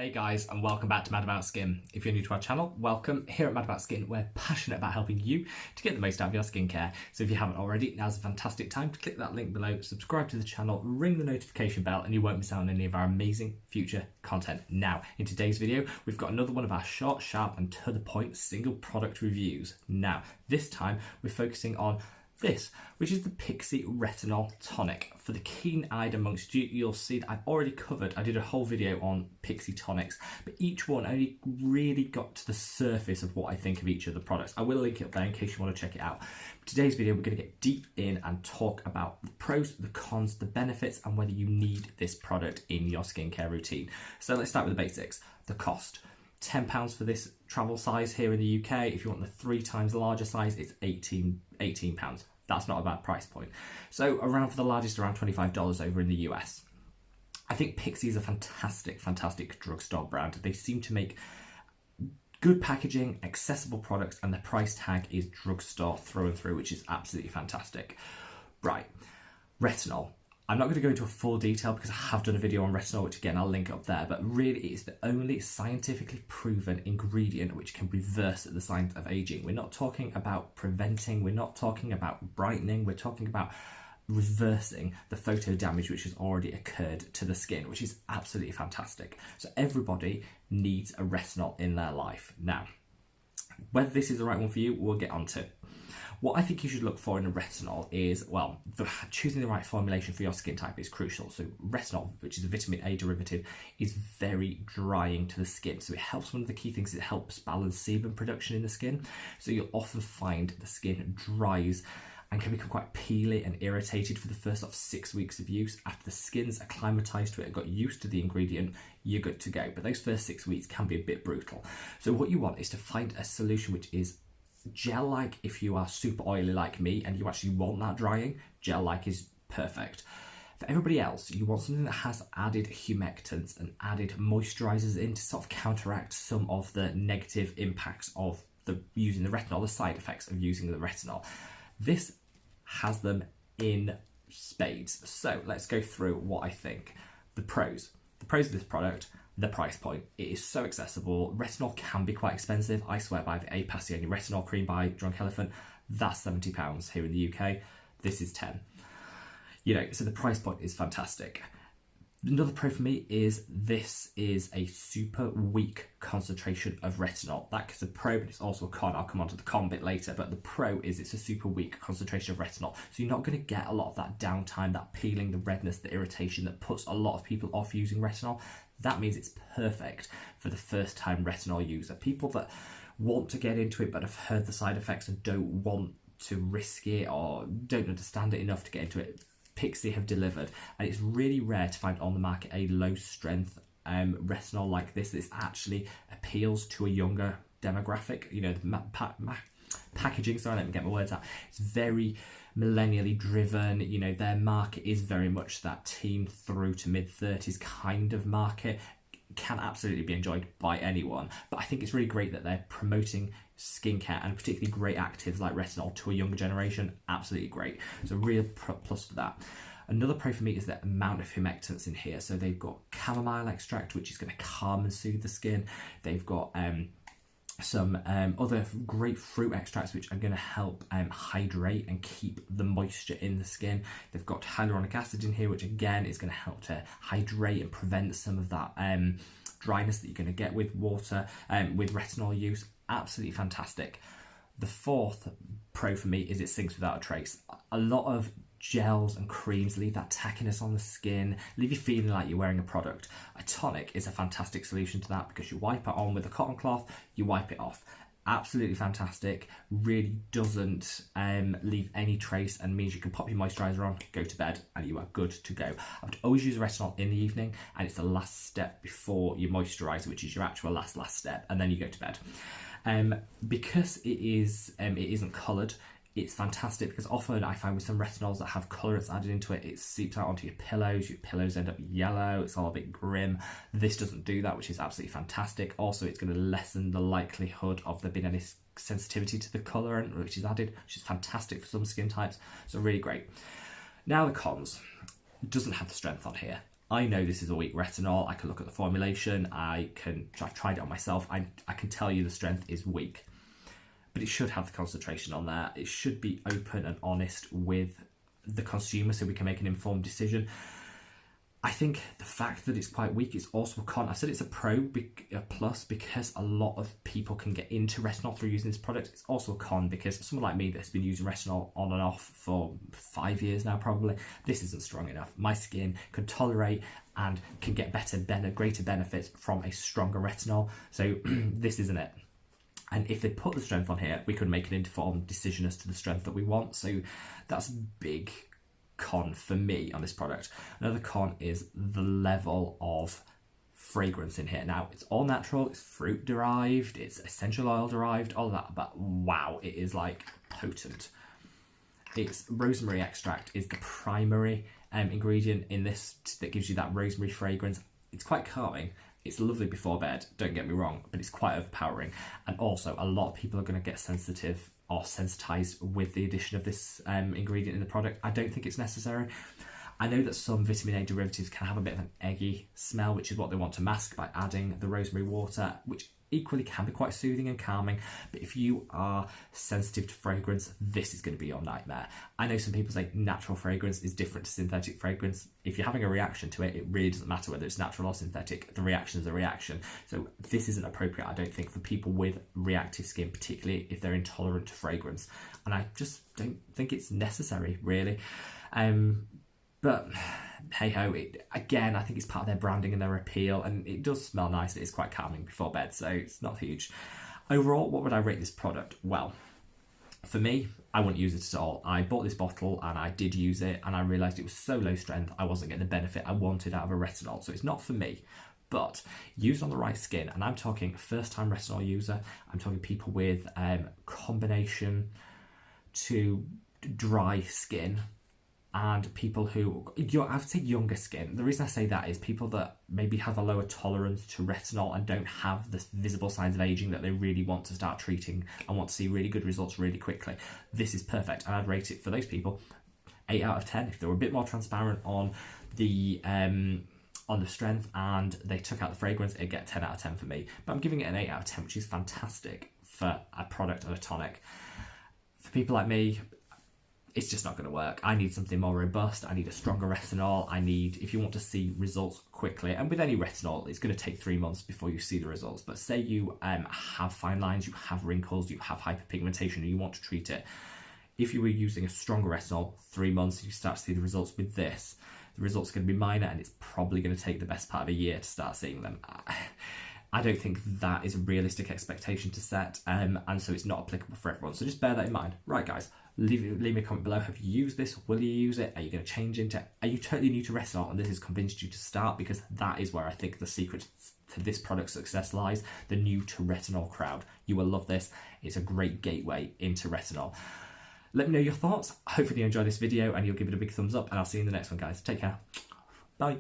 Hey guys, and welcome back to Mad About Skin. If you're new to our channel, welcome. Here at Mad About Skin, we're passionate about helping you to get the most out of your skincare. So if you haven't already, now's a fantastic time to click that link below, subscribe to the channel, ring the notification bell, and you won't miss out on any of our amazing future content. Now, in today's video, we've got another one of our short, sharp, and to the point single product reviews. Now, this time, we're focusing on this, which is the PIXI Retinol Tonic. For the keen-eyed amongst you, you'll see that I've already covered, I did a whole video on PIXI tonics, but each one only really got to the surface of what I think of each of the products. I will link it up there in case you want to check it out. For today's video, we're going to get deep in and talk about the pros, the cons, the benefits, and whether you need this product in your skincare routine. So let's start with the basics. The cost. £10 for this travel size here in the UK. If you want the 3 times larger size, it's £18. That's not a bad price point. So around for the largest, around $25 over in the US. I think PIXI is a fantastic drugstore brand. They seem to make good packaging, accessible products, and their price tag is drugstore through and through, which is absolutely fantastic. Right, retinol. I'm not going to go into a full detail because I have done a video on retinol, which again, I'll link up there, but really it's the only scientifically proven ingredient which can reverse the signs of aging. We're not talking about preventing, we're not talking about brightening, we're talking about reversing the photo damage which has already occurred to the skin, which is absolutely fantastic. So everybody needs a retinol in their life. Now, whether this is the right one for you, we'll get on to. What I think you should look for in a retinol is, well, choosing the right formulation for your skin type is crucial. So retinol, which is a vitamin A derivative, is very drying to the skin. So it helps, one of the key things, it helps balance sebum production in the skin. So you'll often find the skin dries and can become quite peely and irritated for the first 6 weeks of use. After the skin's acclimatized to it and got used to the ingredient, you're good to go. But those first 6 weeks can be a bit brutal. So what you want is to find a solution which is gel-like. If you are super oily like me and you actually want that drying, gel-like is perfect. For everybody else, you want something that has added humectants and added moisturizers in to sort of counteract some of the negative impacts of using the retinol, the side effects of using the retinol. This has them in spades. So let's go through what I think. The pros. The pros of this product. The price point. It is so accessible. Retinol can be quite expensive. I swear by the passioni retinol cream by Drunk Elephant. That's £70 here in the UK. This is 10. You know, so the price point is fantastic. Another pro for me is this is a super weak concentration of retinol. That's a pro, but it's also a con. I'll come on to the con bit later, but the pro is it's a super weak concentration of retinol. So you're not going to get a lot of that downtime, that peeling, the redness, the irritation that puts a lot of people off using retinol. That means it's perfect for the first time retinol user. People that want to get into it but have heard the side effects and don't want to risk it or don't understand it enough to get into it. PIXI have delivered, and it's really rare to find on the market a low strength retinol like this that actually appeals to a younger demographic. You know, the packaging, sorry, let me get my words out. It's very millennially driven. You know, their market is very much that teen through to mid-30s kind of market. It can absolutely be enjoyed by anyone, but I think it's really great that they're promoting skincare and particularly great actives like retinol to a younger generation. Absolutely great. So real plus for that. Another pro for me is the amount of humectants in here. So they've got chamomile extract, which is going to calm and soothe the skin. They've got some other great fruit extracts which are going to help hydrate and keep the moisture in the skin. They've got hyaluronic acid in here, which again is going to help to hydrate and prevent some of that dryness that you're going to get with water, with retinol use. Absolutely fantastic. The fourth pro for me is it sinks without a trace. A lot of gels and creams leave that tackiness on the skin, leave you feeling like you're wearing a product. A tonic is a fantastic solution to that because you wipe it on with a cotton cloth, you wipe it off. Absolutely fantastic. Really doesn't leave any trace and means you can pop your moisturizer on, go to bed, and you are good to go. I would always use retinol in the evening, and it's the last step before your moisturizer, which is your actual last step, and then you go to bed. Because it isn't coloured, it's fantastic because often I find with some retinols that have colourants added into it, it seeps out onto your pillows end up yellow, it's all a bit grim. This doesn't do that, which is absolutely fantastic. Also, it's going to lessen the likelihood of there being any sensitivity to the colorant which is added, which is fantastic for some skin types. So really great. Now the cons. It doesn't have the strength on here. I know this is a weak retinol. I can look at the formulation. I've tried it on myself. I can tell you the strength is weak, but it should have the concentration on there. It should be open and honest with the consumer so we can make an informed decision. I think the fact that it's quite weak is also a con. I said it's a plus because a lot of people can get into retinol through using this product. It's also a con because someone like me that's been using retinol on and off for 5 years now probably, this isn't strong enough. My skin can tolerate and can get greater benefits from a stronger retinol. So this isn't it. And if they put the strength on here, we could make an informed decision as to the strength that we want. So that's a big con for me on this product. Another con is the level of fragrance in here. Now, it's all natural, it's fruit derived, it's essential oil derived, all that, but wow, it is like potent. It's rosemary extract is the primary ingredient in this that gives you that rosemary fragrance. It's quite calming. It's lovely before bed, don't get me wrong, but it's quite overpowering. And also, a lot of people are going to get sensitive or sensitized with the addition of this ingredient in the product. I don't think it's necessary. I know that some vitamin A derivatives can have a bit of an eggy smell, which is what they want to mask by adding the rosemary water, which equally can be quite soothing and calming. But if you are sensitive to fragrance, this is going to be your nightmare. I know some people say natural fragrance is different to synthetic fragrance. If you're having a reaction to it, it really doesn't matter whether it's natural or synthetic. The reaction is a reaction. So this isn't appropriate, I don't think, for people with reactive skin, particularly if they're intolerant to fragrance. And I just don't think it's necessary, really. But hey ho, again, I think it's part of their branding and their appeal, and it does smell nice. It is quite calming before bed, so it's not huge. Overall, what would I rate this product? Well, for me, I wouldn't use it at all. I bought this bottle and I did use it, and I realised it was so low strength, I wasn't getting the benefit I wanted out of a retinol, so it's not for me. But used on the right skin, and I'm talking first-time retinol user, I'm talking people with combination to dry skin, and people who, I would say younger skin. The reason I say that is people that maybe have a lower tolerance to retinol and don't have the visible signs of aging that they really want to start treating and want to see really good results really quickly. This is perfect, and I'd rate it for those people 8 out of 10. If they were a bit more transparent on the strength and they took out the fragrance, it'd get 10 out of 10 for me. But I'm giving it an 8 out of 10, which is fantastic for a product and a tonic. For people like me, it's just not going to work. I need something more robust. I need a stronger retinol. If you want to see results quickly, and with any retinol, it's going to take 3 months before you see the results. But say you have fine lines, you have wrinkles, you have hyperpigmentation, and you want to treat it. If you were using a stronger retinol, 3 months, you start to see the results with this. The results are going to be minor, and it's probably going to take the best part of a year to start seeing them. I don't think that is a realistic expectation to set, and so it's not applicable for everyone. So just bear that in mind. Right, guys, leave me a comment below. Have you used this? Will you use it? Are you going to change into it? Are you totally new to retinol and this has convinced you to start? Because that is where I think the secret to this product's success lies, the new to retinol crowd. You will love this. It's a great gateway into retinol. Let me know your thoughts. Hopefully you enjoyed this video and you'll give it a big thumbs up, and I'll see you in the next one, guys. Take care. Bye.